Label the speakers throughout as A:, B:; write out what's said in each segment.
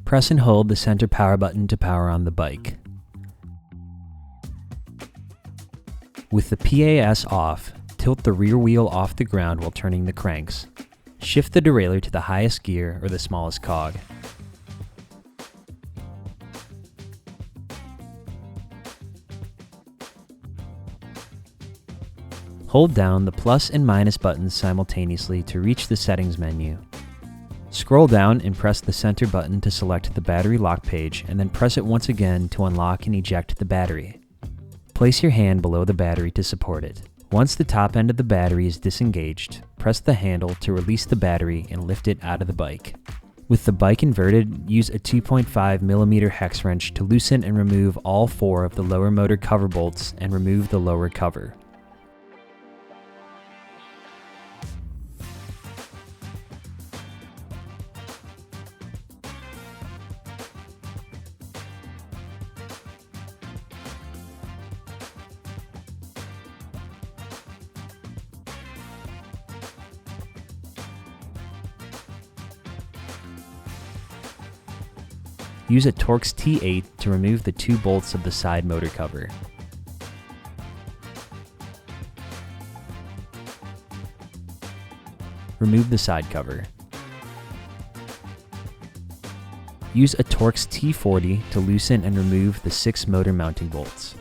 A: Press and hold the center power button to power on the bike. With the PAS off, tilt the rear wheel off the ground while turning the cranks. Shift the derailleur to the highest gear or the smallest cog. Hold down the plus and minus buttons simultaneously to reach the settings menu. Scroll down and press the center button to select the battery lock page, and then press it once again to unlock and eject the battery. Place your hand below the battery to support it. Once the top end of the battery is disengaged, press the handle to release the battery and lift it out of the bike. With the bike inverted, use a 2.5mm hex wrench to loosen and remove all 4 of the lower motor cover bolts and remove the lower cover. Use a Torx T8 to remove the 2 bolts of the side motor cover. Remove the side cover. Use a Torx T40 to loosen and remove the 6 motor mounting bolts.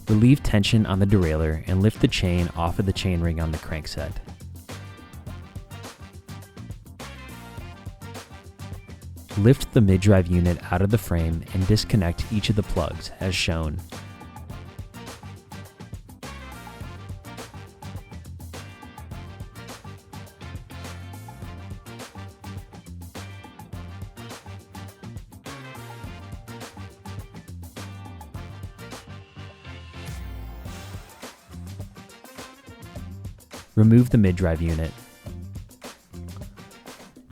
A: Relieve tension on the derailleur and lift the chain off of the chainring on the crankset. Lift the mid-drive unit out of the frame and disconnect each of the plugs as shown. Remove the mid-drive unit.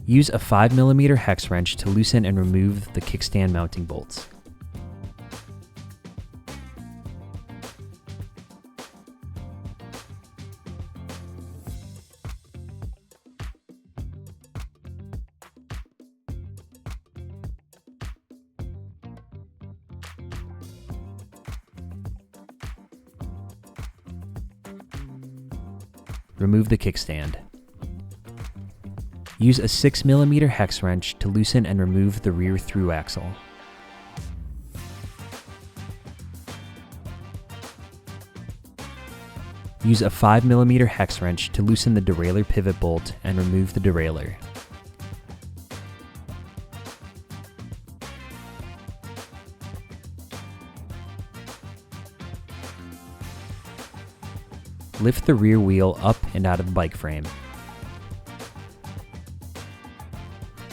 A: Use a 5mm hex wrench to loosen and remove the kickstand mounting bolts. Remove the kickstand. Use a 6mm hex wrench to loosen and remove the rear through axle. Use a 5mm hex wrench to loosen the derailleur pivot bolt and remove the derailleur. Lift the rear wheel up and out of the bike frame.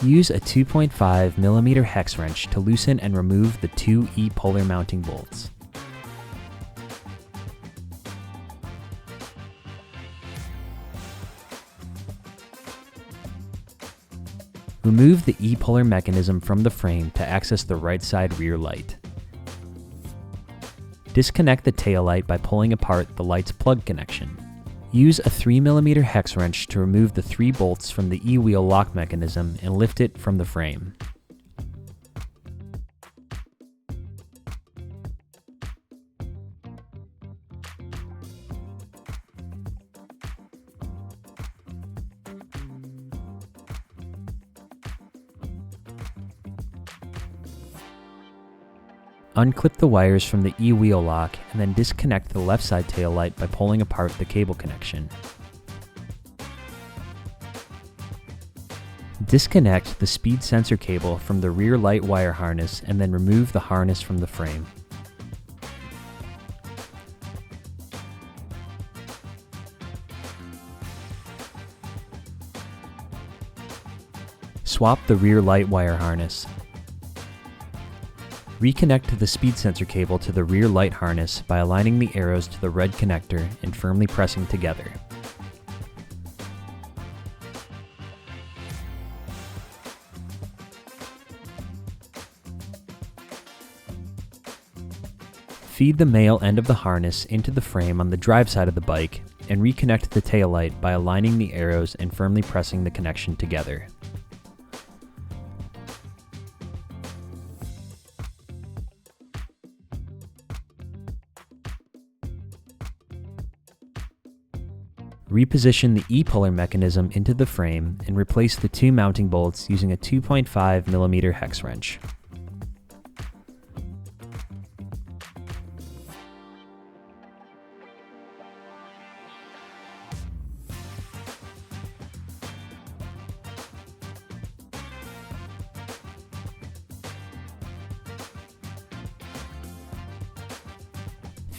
A: Use a 2.5mm hex wrench to loosen and remove the 2 E-polar mounting bolts. Remove the E-polar mechanism from the frame to access the right side rear light. Disconnect the tail light by pulling apart the light's plug connection. Use a 3mm hex wrench to remove the 3 bolts from the E-wheel lock mechanism and lift it from the frame. Unclip the wires from the E-wheel lock and then disconnect the left side tail light by pulling apart the cable connection. Disconnect the speed sensor cable from the rear light wire harness and then remove the harness from the frame. Swap the rear light wire harness. Reconnect the speed sensor cable to the rear light harness by aligning the arrows to the red connector and firmly pressing together. Feed the male end of the harness into the frame on the drive side of the bike and reconnect the taillight by aligning the arrows and firmly pressing the connection together. Reposition the E-puller mechanism into the frame and replace the two mounting bolts using a 2.5mm hex wrench.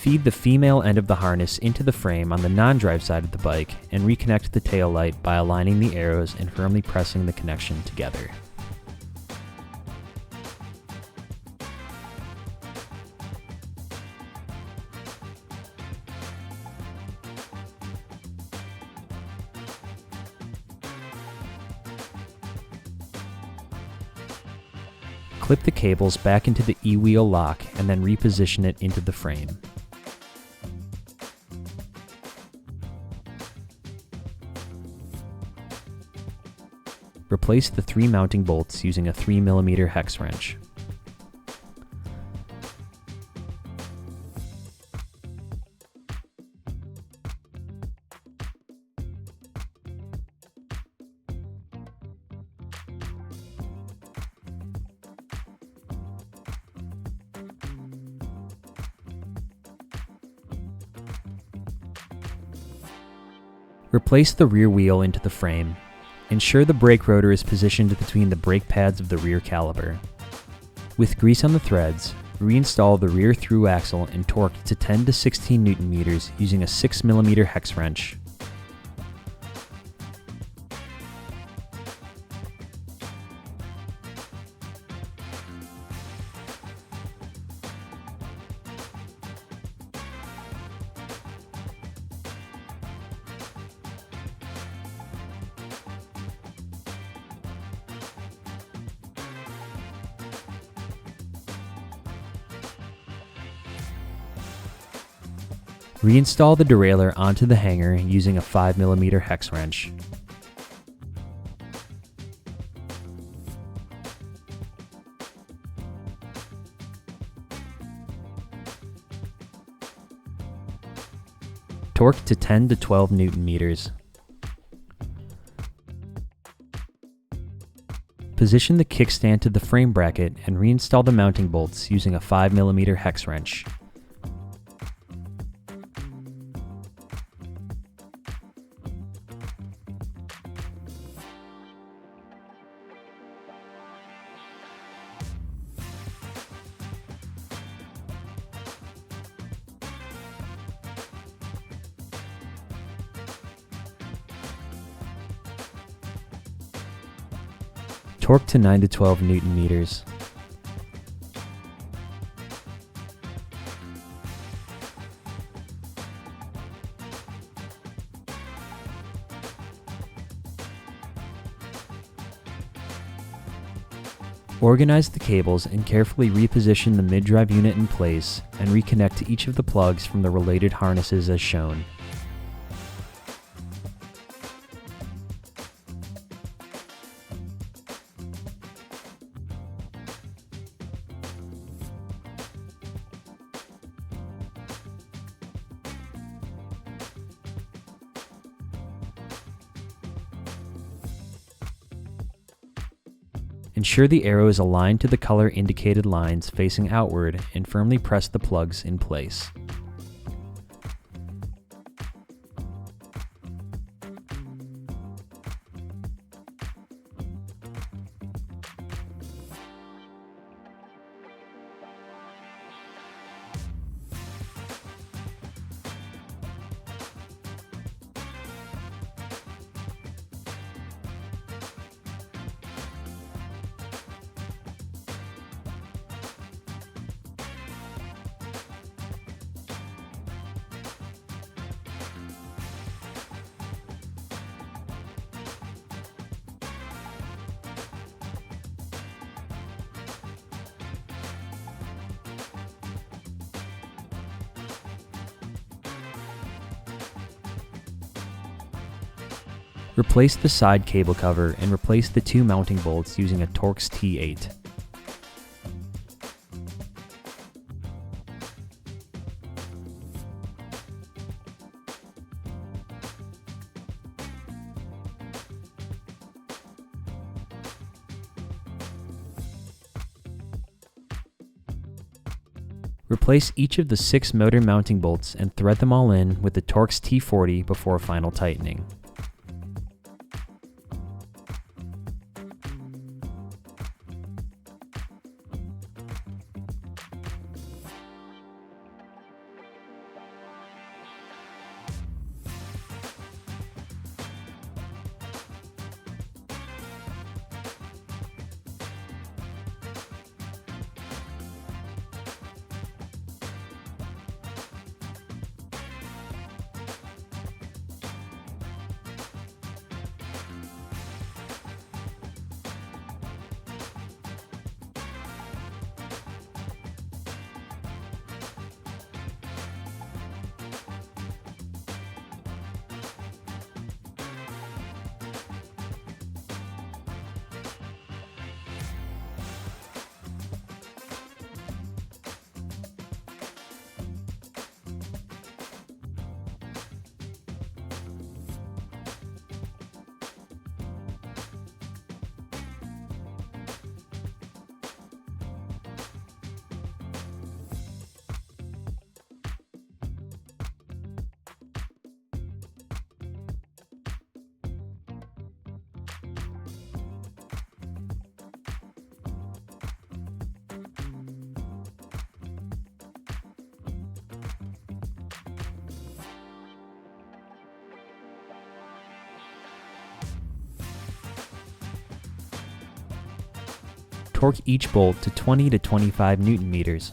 A: Feed the female end of the harness into the frame on the non-drive side of the bike and reconnect the tail light by aligning the arrows and firmly pressing the connection together. Clip the cables back into the E-wheel lock and then reposition it into the frame. Replace the three mounting bolts using a 3mm hex wrench. Replace the rear wheel into the frame. Ensure the brake rotor is positioned between the brake pads of the rear caliper. With grease on the threads, reinstall the rear through axle and torque to 10 to 16 Nm using a 6mm hex wrench. Reinstall the derailleur onto the hanger using a 5mm hex wrench. Torque to 10 to 12 Nm. Position the kickstand to the frame bracket and reinstall the mounting bolts using a 5mm hex wrench. Torque to 9 to 12 Nm. Organize the cables and carefully reposition the mid-drive unit in place and reconnect to each of the plugs from the related harnesses as shown. Ensure the arrow is aligned to the color indicated lines facing outward and firmly press the plugs in place. Replace the side cable cover and replace the two mounting bolts using a Torx T8. Replace each of the 6 motor mounting bolts and thread them all in with the Torx T40 before final tightening. Torque each bolt to 20 to 25 Newton meters.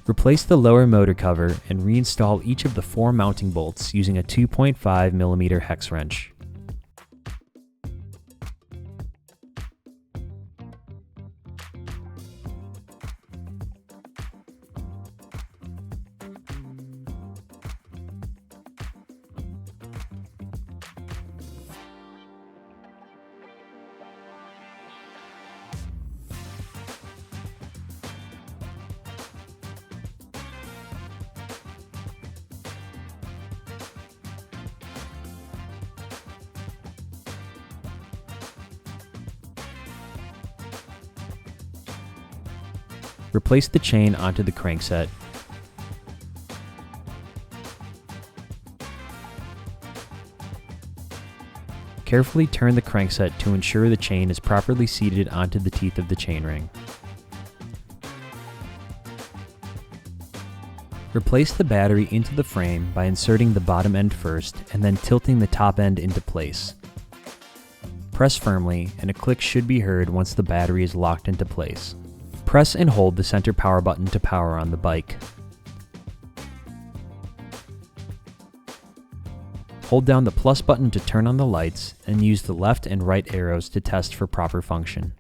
A: Replace the lower motor cover and reinstall each of the 4 mounting bolts using a 2.5mm hex wrench. Replace the chain onto the crankset. Carefully turn the crankset to ensure the chain is properly seated onto the teeth of the chainring. Replace the battery into the frame by inserting the bottom end first and then tilting the top end into place. Press firmly and a click should be heard once the battery is locked into place. Press and hold the center power button to power on the bike. Hold down the plus button to turn on the lights and use the left and right arrows to test for proper function.